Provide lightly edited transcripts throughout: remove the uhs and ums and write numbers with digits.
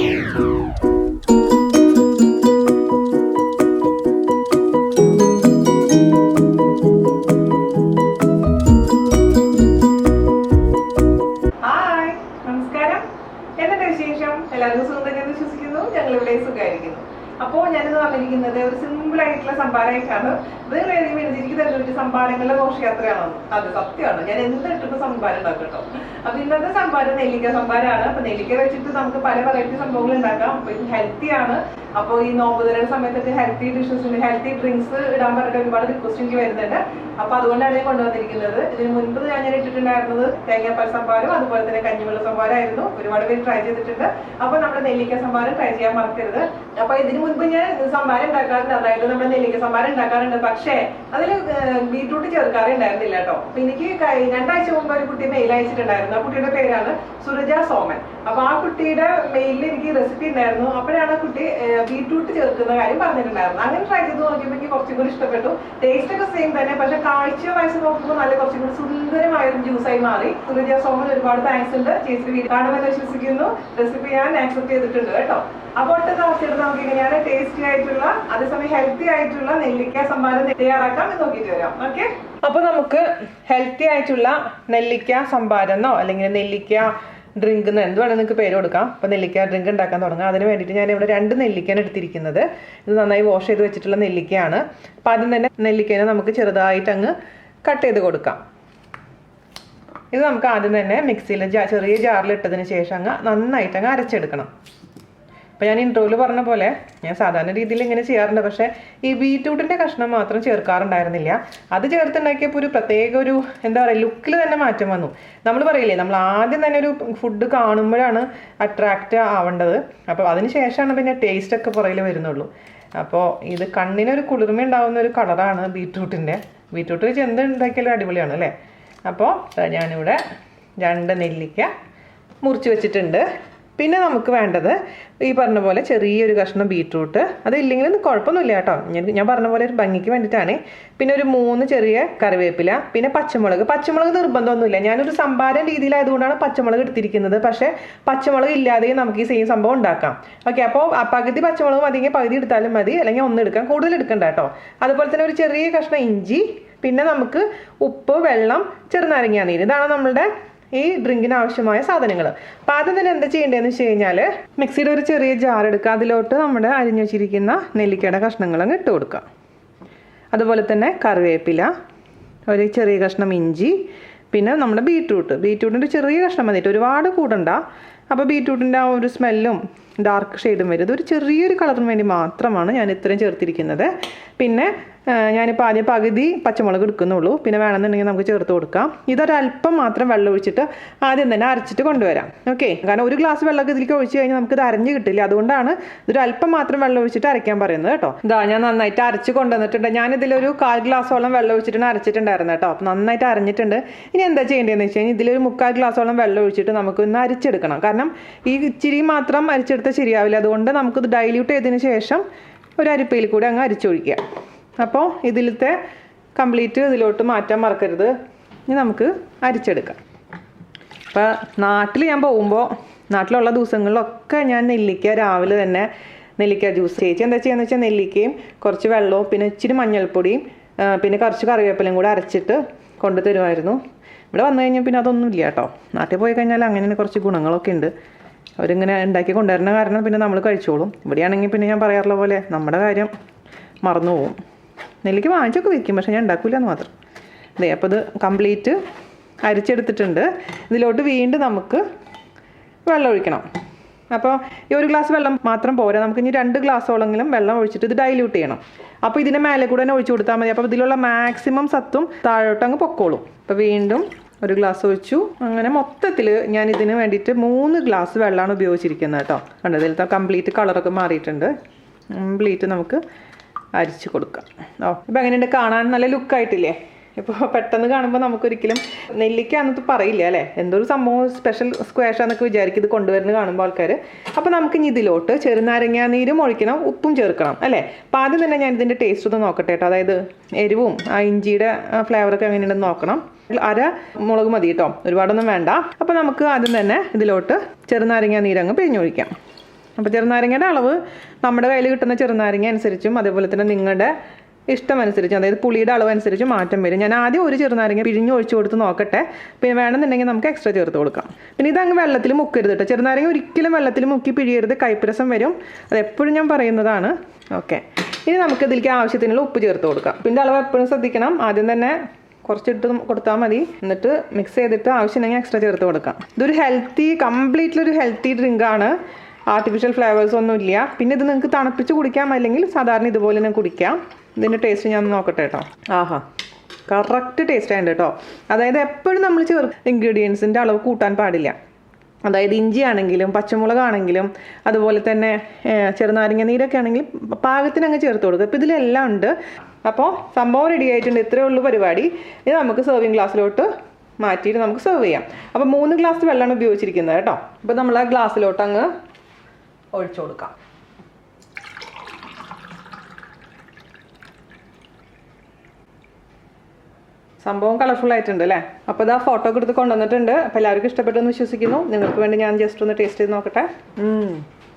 എല്ലാവർക്കും സുഖം തന്നെ വിശ്വസിക്കുന്നു. ഞങ്ങൾ ഇവിടെ സുഖമായിരിക്കുന്നു. അപ്പോൾ ഞാനിന്ന് പറഞ്ഞിരിക്കുന്നത് ഒരു സിമ്പിൾ ആയിട്ടുള്ള സംഭാരമായിട്ടാണ്. വേറെ എനിക്ക് തന്നെ സംഭാരങ്ങളുടെ ഘോഷയാത്രയാണോ? അത് സത്യമാണ്. ഞാൻ എന്തിട്ടിട്ട് സംഭാരം ഉണ്ടാക്കും കേട്ടോ. അപ്പൊ ഇന്നത്തെ സംഭാരം നെല്ലിക്ക സംഭാരമാണ്. അപ്പൊ നെല്ലിക്ക വെച്ചിട്ട് നമുക്ക് പല വെറൈറ്റി സംഭവങ്ങൾ ഉണ്ടാക്കാം. അപ്പൊ ഇത് ഹെൽത്തി ആണ്. അപ്പോൾ ഈ നോമ്പുതരുടെ സമയത്തൊക്കെ ഹെൽത്തി ഡിഷസ്, ഹെൽത്തി ഡ്രിങ്ക്സ് ഇടാൻ പറഞ്ഞിട്ട് ഒരുപാട് റിക്വസ്റ്റ് എനിക്ക് വരുന്നുണ്ട്. അപ്പൊ അതുകൊണ്ടാണ് ഞാൻ കൊണ്ടുവന്നിരിക്കുന്നത്. ഇതിന് മുൻപ് ഞാൻ ഇട്ടിട്ടുണ്ടായിരുന്നത് തേങ്ങാപ്പാൽ സംഭാരം, അതുപോലെ തന്നെ കഞ്ഞിവെള്ള സംഭാരമായിരുന്നു. ഒരുപാട് പേര് ട്രൈ ചെയ്തിട്ടുണ്ട്. അപ്പൊ നമ്മുടെ നെല്ലിക്ക സംഭാരം ട്രൈ ചെയ്യാൻ മറക്കരുത്. അപ്പൊ ഇതിന് മുൻപ് ഞാൻ സംഭാരം ഉണ്ടാക്കാറുണ്ട്, അതായത് നമ്മുടെ നെല്ലിക്ക സംഭാരം ഉണ്ടാക്കാറുണ്ട്. പക്ഷേ അതിൽ ബീട്രൂട്ട് ചേർക്കാറുണ്ടായിരുന്നില്ല കേട്ടോ. അപ്പൊ എനിക്ക് 2 ആഴ്ച മുമ്പ് ഒരു കുട്ടി മെയിൽ അയച്ചിട്ടുണ്ടായിരുന്നു. ആ കുട്ടിയുടെ പേരാണ് സുരജ സോമൻ. അപ്പൊ ആ കുട്ടിയുടെ മെയിലിൽ എനിക്ക് റെസിപ്പി ഉണ്ടായിരുന്നു. അപ്പോഴാണ് ആ കുട്ടി ബീട്രൂട്ട് ചേർക്കുന്ന കാര്യം പറഞ്ഞിട്ടുണ്ടായിരുന്നു. അങ്ങനെ ട്രൈ ചെയ്ത് നോക്കിയപ്പോൾ എനിക്ക് കുറച്ചും കൂടി ഇഷ്ടപ്പെട്ടു. ടേസ്റ്റ് ഒക്കെ സെയിം തന്നെ, പക്ഷെ കാഴ്ച വയസ്സ് നോക്കുമ്പോൾ നല്ല കുറച്ചും കൂടി സുന്ദരമായൊരു ജ്യൂസായി മാറി. സുരജ സോമൻ ഒരുപാട് താങ്ക്സ് ഉണ്ട്. ചേച്ചി വീട് കാണുമെന്ന് വിശ്വസിക്കുന്നു. റെസിപ്പി ഞാൻ ആക്സെപ്റ്റ് ചെയ്തിട്ടുണ്ട് കേട്ടോ. അപ്പോൾ ഒട്ടത്തെ അവസ്ഥയിൽ നമുക്ക് ഇങ്ങനെയാണ് ടേസ്റ്റി ആയിട്ടുള്ള, അതേസമയം ഹെൽത്തി ആയിട്ടുള്ള നെല്ലിക്ക സംഭാരം തയ്യാറാക്കാം എന്ന് നോക്കിയിട്ട് വരാം. ഓക്കെ, അപ്പൊ നമുക്ക് ഹെൽത്തി ആയിട്ടുള്ള നെല്ലിക്ക സംഭാരന്നോ അല്ലെങ്കിൽ നെല്ലിക്ക ഡ്രിങ്ക് എന്ന് എന്ത് വേണമെങ്കിൽ നിങ്ങൾക്ക് പേര് കൊടുക്കാം. അപ്പോൾ നെല്ലിക്ക ഡ്രിങ്ക് ഉണ്ടാക്കാൻ തുടങ്ങാം. അതിന് വേണ്ടിയിട്ട് ഞാൻ ഇവിടെ 2 നെല്ലിക്കയാണ് എടുത്തിരിക്കുന്നത്. ഇത് നന്നായി വാഷ് ചെയ്ത് വെച്ചിട്ടുള്ള നെല്ലിക്കയാണ്. അപ്പോൾ ആദ്യം തന്നെ നെല്ലിക്കനെ നമുക്ക് ചെറുതായിട്ട് അങ്ങ് കട്ട് ചെയ്ത് കൊടുക്കാം. ഇത് നമുക്ക് ആദ്യം തന്നെ മിക്സിയിൽ ചെറിയ ജാറിൽ ഇട്ടതിന് ശേഷം അങ്ങ് നന്നായിട്ട് അങ്ങ് അരച്ചെടുക്കണം. അപ്പോൾ ഞാൻ ഇൻട്രോയിൽ പറഞ്ഞ പോലെ ഞാൻ സാധാരണ രീതിയിൽ ഇങ്ങനെ ചെയ്യാറുണ്ട്. പക്ഷേ ഈ ബീറ്റ്റൂട്ടിൻ്റെ കഷ്ണം മാത്രം ചേർക്കാറുണ്ടായിരുന്നില്ല. അത് ചേർത്തുണ്ടാക്കിയപ്പോൾ ഒരു പ്രത്യേക ഒരു എന്താ പറയുക ലുക്കിൽ തന്നെ മാറ്റം വന്നു. നമ്മൾ പറയില്ലേ, നമ്മൾ ആദ്യം തന്നെ ഒരു ഫുഡ് കാണുമ്പോഴാണ് അട്രാക്റ്റ് ആവേണ്ടത്. അപ്പോൾ അതിന് ശേഷമാണ് പിന്നെ ടേസ്റ്റൊക്കെ പുറകിൽ വരുന്നുള്ളൂ. അപ്പോൾ ഇത് കണ്ണിനൊരു കുളിർമ ഉണ്ടാകുന്ന ഒരു കളറാണ് ബീറ്റ്റൂട്ടിൻ്റെ. ബീറ്റ്റൂട്ട് വെച്ച് എന്ത് ഉണ്ടാക്കിയാലും അടിപൊളിയാണ് അല്ലേ. അപ്പോൾ ഞാനിവിടെ 2 നെല്ലിക്ക മുറിച്ച് വെച്ചിട്ടുണ്ട്. പിന്നെ നമുക്ക് വേണ്ടത് ഈ പറഞ്ഞ പോലെ ചെറിയൊരു കഷ്ണം ബീറ്റ്റൂട്ട്. അതില്ലെങ്കിലും കുഴപ്പമൊന്നുമില്ല കേട്ടോ. ഞാൻ പറഞ്ഞ പോലെ ഒരു ഭംഗിക്ക് വേണ്ടിയിട്ടാണ്. പിന്നെ ഒരു 3 ചെറിയ കറിവേപ്പില, പിന്നെ പച്ചമുളക് നിർബന്ധമൊന്നുമില്ല. ഞാനൊരു സംഭാരം രീതിയിലായതുകൊണ്ടാണ് പച്ചമുളക് എടുത്തിരിക്കുന്നത്. പക്ഷേ പച്ചമുളക് ഇല്ലാതെയും നമുക്ക് ഈ സെയിം സംഭവം ഉണ്ടാക്കാം. ഓക്കെ, അപ്പോൾ പകുതി പച്ചമുളക് മതിയെങ്കിൽ പകുതി എടുത്താലും മതി, അല്ലെങ്കിൽ 1 എടുക്കാം, കൂടുതൽ എടുക്കണ്ട കേട്ടോ. അതുപോലെ തന്നെ ഒരു ചെറിയ കഷ്ണം ഇഞ്ചി, പിന്നെ നമുക്ക് ഉപ്പ്, വെള്ളം, ചെറുനാരങ്ങ നീര്. ഇതാണ് നമ്മളുടെ ഈ ഡ്രിങ്കിന് ആവശ്യമായ സാധനങ്ങൾ. അപ്പം ആദ്യം തന്നെ എന്താ ചെയ്യേണ്ടതെന്ന് വെച്ച് കഴിഞ്ഞാൽ മിക്സിയുടെ ഒരു ചെറിയ ജാർ എടുക്കുക. അതിലോട്ട് നമ്മുടെ അരിഞ്ഞു വെച്ചിരിക്കുന്ന നെല്ലിക്കയുടെ കഷ്ണങ്ങളങ്ങ് ഇട്ട് കൊടുക്കുക. അതുപോലെ തന്നെ കറിവേപ്പില, ഒരു ചെറിയ കഷ്ണം ഇഞ്ചി, പിന്നെ നമ്മുടെ ബീറ്റ്റൂട്ടിൻ്റെ ചെറിയ കഷ്ണം മതിയിട്ട് ഒരുപാട് കൂടണ്ട. അപ്പോൾ ബീറ്റ്റൂട്ടിൻ്റെ ആ ഒരു സ്മെല്ലും ഡാർക്ക് ഷെയ്ഡും വരും. ഇതൊരു ചെറിയൊരു കളറിന് വേണ്ടി മാത്രമാണ് ഞാൻ ഇത്രയും ചേർത്തിരിക്കുന്നത്. പിന്നെ ഞാനിപ്പോൾ ആദ്യം പകുതി പച്ചമുളക് എടുക്കുന്നുള്ളൂ. പിന്നെ വേണമെന്നുണ്ടെങ്കിൽ നമുക്ക് ചേർത്ത് കൊടുക്കാം. ഇതൊരല്പം മാത്രം വെള്ളം ഒഴിച്ചിട്ട് ആദ്യം തന്നെ അരച്ചിട്ട് കൊണ്ടുവരാം. ഓക്കെ, കാരണം ഒരു ഗ്ലാസ് വെള്ളമൊക്കെ ഇതിലേക്ക് ഒഴിച്ച് കഴിഞ്ഞാൽ നമുക്കിത് അരഞ്ഞ് കിട്ടില്ല. അതുകൊണ്ടാണ് ഇതൊരു അല്പം മാത്രം വെള്ളം ഒഴിച്ചിട്ട് അരയ്ക്കാൻ പറയുന്നത് കേട്ടോ. ഇതാ ഞാൻ നന്നായിട്ട് അരച്ച് കൊണ്ടുവന്നിട്ടുണ്ട്. ഞാനിതിലൊരു 1/4 ഗ്ലാസോളം വെള്ളം ഒഴിച്ചിട്ടാണ് അരച്ചിട്ടുണ്ടായിരുന്നു കേട്ടോ. അപ്പോൾ നന്നായിട്ട് അരഞ്ഞിട്ടുണ്ട്. ഇനി എന്താ ചെയ്യേണ്ടതെന്ന് വെച്ച് കഴിഞ്ഞാൽ ഇതിലൊരു 1/4 ഗ്ലാസോളം വെള്ളം ഒഴിച്ചിട്ട് നമുക്കൊന്ന് അരിച്ചെടുക്കണം. കാരണം ഈ ഇച്ചിരി മാത്രം അരിച്ചെടുത്താൽ ശരിയാവില്ല. അതുകൊണ്ട് നമുക്കിത് ഡൈല്യൂട്ട് ചെയ്തതിന് ശേഷം ഒരു അരിപ്പയിൽ കൂടി അങ്ങ് അരിച്ചൊഴിക്കുക. അപ്പോൾ ഇതിലത്തെ കംപ്ലീറ്റ് ഇതിലോട്ട് മാറ്റാൻ മറക്കരുത്. ഇനി നമുക്ക് അരിച്ചെടുക്കാം. അപ്പോൾ നാട്ടിൽ ഞാൻ പോകുമ്പോൾ, നാട്ടിലുള്ള ദിവസങ്ങളിലൊക്കെ ഞാൻ നെല്ലിക്ക രാവിലെ തന്നെ നെല്ലിക്ക ജ്യൂസ് ചേച്ചി എന്താ ചെയ്യുകയെന്ന് വെച്ചാൽ നെല്ലിക്കയും കുറച്ച് വെള്ളവും പിന്നെ ഇച്ചിരി മഞ്ഞൾപ്പൊടിയും പിന്നെ കുറച്ച് കറിവേപ്പിലയും കൂടെ അരച്ചിട്ട് കൊണ്ടു തരുമായിരുന്നു. ഇവിടെ വന്നു കഴിഞ്ഞാൽ പിന്നെ അതൊന്നും ഇല്ല കേട്ടോ. നാട്ടിൽ പോയി കഴിഞ്ഞാൽ അങ്ങനെ കുറച്ച് ഗുണങ്ങളൊക്കെ ഉണ്ട്. അവരിങ്ങനെ ഉണ്ടാക്കി കൊണ്ടുവരുന്ന കാരണം പിന്നെ നമ്മൾ കഴിച്ചോളും. ഇവിടെയാണെങ്കിൽ പിന്നെ ഞാൻ പറയാറുള്ള പോലെ നമ്മുടെ കാര്യം മറന്നു പോകും. നെല്ലിക്ക വാങ്ങിച്ചൊക്കെ വയ്ക്കും, പക്ഷേ ഞാൻ ഉണ്ടാക്കില്ല എന്ന് മാത്രം. അതെ, അപ്പോൾ ഇത് കംപ്ലീറ്റ് അരിച്ചെടുത്തിട്ടുണ്ട്. ഇതിലോട്ട് വീണ്ടും നമുക്ക് വെള്ളം ഒഴിക്കണം. അപ്പോൾ ഈ 1 ഗ്ലാസ് വെള്ളം മാത്രം പോരാ, നമുക്ക് ഇനി 2 ഗ്ലാസോളെങ്കിലും വെള്ളം ഒഴിച്ചിട്ട് ഇത് ഡൈല്യൂട്ട് ചെയ്യണം. അപ്പോൾ ഇതിൻ്റെ മേലെ കൂടെ തന്നെ ഒഴിച്ചു കൊടുത്താൽ മതി. അപ്പോൾ ഇതിലുള്ള മാക്സിമം സത്തും താഴോട്ട് അങ്ങ് പൊക്കോളും. അപ്പോൾ വീണ്ടും 1 ഗ്ലാസ് ഒഴിച്ചു. അങ്ങനെ മൊത്തത്തിൽ ഞാൻ ഇതിന് വേണ്ടിയിട്ട് 3 ഗ്ലാസ് വെള്ളമാണ് ഉപയോഗിച്ചിരിക്കുന്നത് കേട്ടോ. കണ്ടോ, ഇതിലത്തെ കംപ്ലീറ്റ് കളറൊക്കെ മാറിയിട്ടുണ്ട്. കംപ്ലീറ്റ് നമുക്ക് അരിച്ച് കൊടുക്കാം. ഇപ്പോൾ എങ്ങനെയുണ്ട് കാണാൻ? നല്ല ലുക്കായിട്ടില്ലേ? ഇപ്പോൾ പെട്ടെന്ന് കാണുമ്പോൾ നമുക്കൊരിക്കലും നെല്ലിക്ക എന്നൊക്കെ പറയില്ല അല്ലേ, എന്തോ ഒരു സംഭവം സ്പെഷ്യൽ സ്ക്വാഷാന്നൊക്കെ വിചാരിക്കും ഇത് കൊണ്ടുവരുന്നത് കാണുമ്പോൾ ആൾക്കാർ. അപ്പോൾ നമുക്ക് ഇനി ഇതിലോട്ട് ചെറുനാരങ്ങ നീരും ഒഴിക്കണം, ഉപ്പും ചേർക്കണം അല്ലേ. അപ്പോൾ ആദ്യം തന്നെ ഞാൻ ഇതിൻ്റെ ടേസ്റ്റ് ഒന്ന് നോക്കട്ടെ കേട്ടോ. അതായത് എരിവും ആ ഇഞ്ചിയുടെ ഫ്ലേവറൊക്കെ എങ്ങനെയുണ്ടെന്ന് നോക്കണം. 1 മുളക് മതി കേട്ടോ, ഒരുപാടൊന്നും വേണ്ട. അപ്പോൾ നമുക്ക് ആദ്യം തന്നെ ഇതിലോട്ട് ചെറുനാരങ്ങ നീരങ്ങ് പിഴിഞ്ഞൊഴിക്കാം. അപ്പോൾ ചെറുനാരങ്ങയുടെ അളവ് നമ്മുടെ കയ്യിൽ കിട്ടുന്ന ചെറുനാരങ്ങ അനുസരിച്ചും അതേപോലെ തന്നെ നിങ്ങളുടെ ഇഷ്ടമനുസരിച്ചും, അതായത് പുളിയുടെ അളവ് അനുസരിച്ച് മാറ്റം വരും. ഞാൻ ആദ്യം ഒരു ചെറുനാരങ്ങ പിഴിഞ്ഞ് ഒഴിച്ചു കൊടുത്ത് നോക്കട്ടെ, പിന്നെ വേണമെന്നുണ്ടെങ്കിൽ നമുക്ക് എക്സ്ട്രാ ചേർത്ത് കൊടുക്കാം. പിന്നെ ഇതങ്ങ് വെള്ളത്തിൽ മുക്കരുത് കേട്ടോ, ചെറുനാരങ്ങ ഒരിക്കലും വെള്ളത്തിൽ മുക്കി പിഴിയരുത്, കയ്പ്പരസം വരും. അതെപ്പോഴും ഞാൻ പറയുന്നതാണ്. ഓക്കെ, ഇനി നമുക്ക് ഇതിലേക്ക് ആവശ്യത്തിനുള്ള ഉപ്പ് ചേർത്ത് കൊടുക്കാം. പിന്നെ അളവ് എപ്പോഴും ശ്രദ്ധിക്കണം, ആദ്യം തന്നെ കുറച്ചിട്ട് കൊടുത്താൽ മതി, എന്നിട്ട് മിക്സ് ചെയ്തിട്ട് ആവശ്യമുണ്ടെങ്കിൽ എക്സ്ട്രാ ചേർത്ത് കൊടുക്കാം. ഇതൊരു കംപ്ലീറ്റ്ലി ഒരു ഹെൽത്തി ഡ്രിങ്കാണ്, ആർട്ടിഫിഷ്യൽ ഫ്ലേവേഴ്സ് ഒന്നും ഇല്ല. പിന്നെ ഇത് നിങ്ങൾക്ക് തണുപ്പിച്ച് കുടിക്കാം, അല്ലെങ്കിൽ സാധാരണ ഇതുപോലെ തന്നെ കുടിക്കാം. ഇതിൻ്റെ ടേസ്റ്റ് ഞാൻ നോക്കട്ടെ കേട്ടോ. ആഹാ, കറക്റ്റ് ടേസ്റ്റ് ആയിട്ട് കേട്ടോ. അതായത് എപ്പോഴും നമ്മൾ ഇൻഗ്രീഡിയൻസിൻ്റെ അളവ് കൂട്ടാൻ പാടില്ല. അതായത് ഇഞ്ചി ആണെങ്കിലും പച്ചമുളകാണെങ്കിലും അതുപോലെ തന്നെ ചെറുനാരങ്ങ നീരൊക്കെ ആണെങ്കിലും പാകത്തിന് അങ്ങ് ചേർത്ത് കൊടുക്കുക. ഇപ്പോൾ ഇതിലെല്ലാം ഉണ്ട്. അപ്പോൾ സംഭവം റെഡി ആയിട്ടുണ്ട്. ഇത്രയേ ഉള്ളൂ പരിപാടി. ഇത് നമുക്ക് സെർവിങ് ഗ്ലാസ്സിലോട്ട് മാറ്റിയിട്ട് നമുക്ക് സെർവ് ചെയ്യാം. അപ്പോൾ 3 ഗ്ലാസ് വെള്ളമാണ് ഉപയോഗിച്ചിരിക്കുന്നത് കേട്ടോ. അപ്പോൾ നമ്മൾ ആ ഗ്ലാസ്സിലോട്ട് അങ്ങ് ഒഴിച്ചു കൊടുക്കാം. സംഭവം കളർഫുൾ ആയിട്ടുണ്ട് അല്ലേ? അപ്പോൾ ഇതാ ഫോട്ടോ ഒക്കെ എടുത്ത് കൊണ്ടുവന്നിട്ടുണ്ട്. അപ്പോൾ എല്ലാവർക്കും ഇഷ്ടപ്പെട്ടെന്ന് വിശ്വസിക്കുന്നു. നിങ്ങൾക്ക് വേണ്ടി ഞാൻ ജസ്റ്റ് ഒന്ന് ടേസ്റ്റ് ചെയ്ത് നോക്കട്ടെ.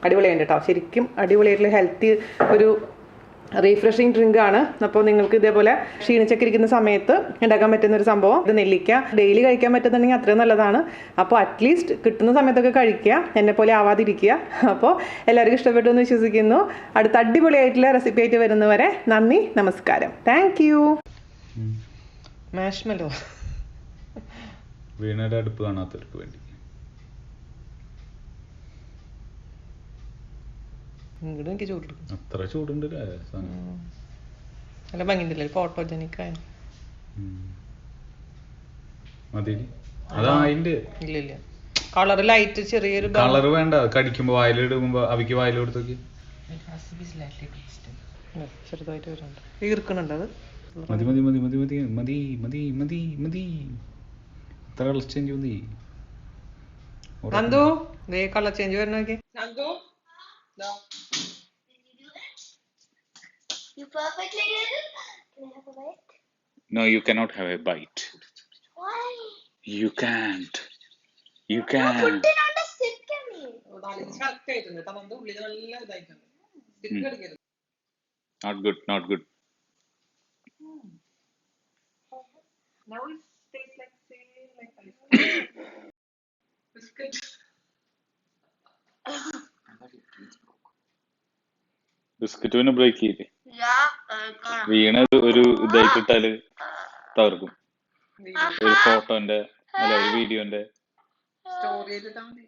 അടിപൊളിയുണ്ട് കേട്ടോ, ശരിക്കും അടിപൊളിയായിട്ടുള്ള ഹെൽത്തി ഒരു റീഫ്രഷിങ് ഡ്രിങ്ക് ആണ്. അപ്പോൾ നിങ്ങൾക്ക് ഇതേപോലെ ക്ഷീണിച്ചൊക്കെ ഇരിക്കുന്ന സമയത്ത് ഉണ്ടാക്കാൻ പറ്റുന്ന ഒരു സംഭവം. ഇത് നെല്ലിക്ക ഡെയിലി കഴിക്കാൻ പറ്റുന്നുണ്ടെങ്കിൽ അത്രയും നല്ലതാണ്. അപ്പോൾ അറ്റ്ലീസ്റ്റ് കിട്ടുന്ന സമയത്തൊക്കെ കഴിക്കുക, എന്നെപ്പോലെ ആവാതിരിക്കുക. അപ്പോൾ എല്ലാവർക്കും ഇഷ്ടപ്പെട്ടു എന്ന് വിശ്വസിക്കുന്നു. അടുത്ത അടിപൊളിയായിട്ടുള്ള റെസിപ്പി ആയിട്ട് വരുന്നവരെ നന്ദി, നമസ്കാരം. Thank you. മാഷ്മെല്ലോ വീണയുടെ അടുപ്പ് കാണാത്തവർക്ക് വേണ്ടി. അത്ര ചൂടുണ്ട് നല്ല ഭംഗിണ്ടല്ലേ, ഫോട്ടോജനിക് ആയ മതി. അതായിണ്ട്. ഇല്ല കളർ ലൈറ്റ് ചെറിയൊരു കളർ വേണ്ട, കടിക്കുമ്പോ വായിലിടുമ്പോ അവയ്ക്ക് വായിലെടുത്തോക്കി ചെറുതായിട്ട് വരുന്നുണ്ട്, ഈർക്കണുണ്ട്. അത് മതി മതി മതി മതി മതി മതി മതി മതി മതി അത്ര കളർ ചേഞ്ച് മതി. നന്ദു ദേ കളർ ചേഞ്ച് വരണോക്കെ. You perfectly did it. Can I have a bite? No, you cannot have a bite. Why? You can't. You No, can't. put it on the stick, Cammy. Not good, not good. Now it tastes like same like ice cream. Biscuit. Biscuit പിന്നെ break ചെയ്യില്ലേ? Yeah, വീണ ഒരു ഇതായിട്ടിട്ടാല് തകർക്കും. ഒരു ഫോട്ടോന്റെ അല്ല ഒരു വീഡിയോന്റെ story ചെയ്തിട്ടാ മതി.